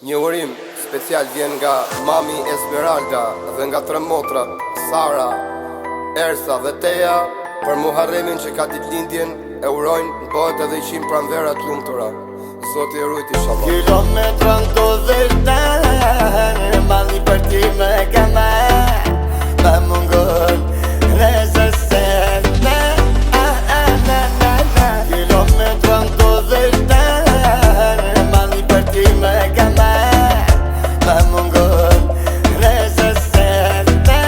Një urim special vjen nga mami Esmeralda dhe nga 3 motrat Sara, Ersa dhe Teja për Muharremin që ka ditëlindjen. E urojnë në bëhet edhe 100 pranvera të lumtura. Zoti e rujt inshallah. Kilometra në të dhërten, mali për ti me keme, me mungon nëse se ne. Kilometra në të dhërten, mali për ti me keme, me mungon nëse se ne.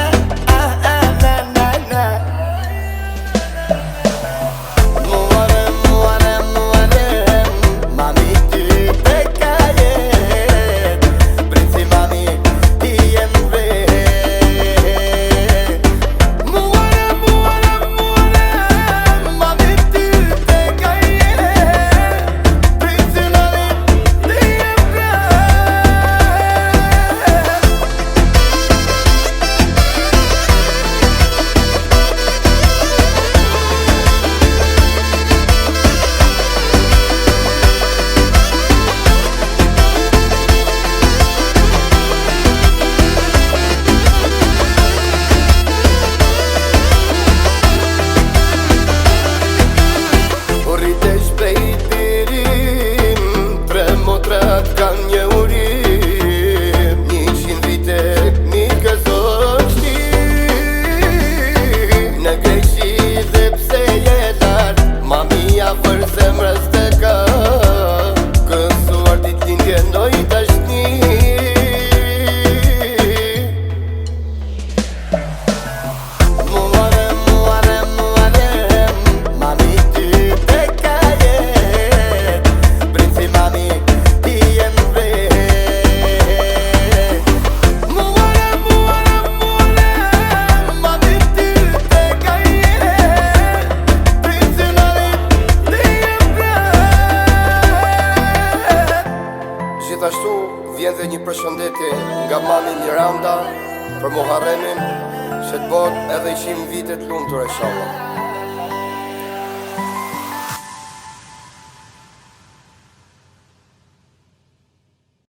Kanë një urim, 100 vite një këzoshti. Në Greqi dhe pse jetar, mamia për zemrës të ka kësuar ditëlindje ndoj tashni. Mami ty te ka jet, princi mami Gjithashtu vjen dhe një përshëndetje nga mami Miranda për Muharremin, që të bëhet edhe 100 vite të lumtur inshallah.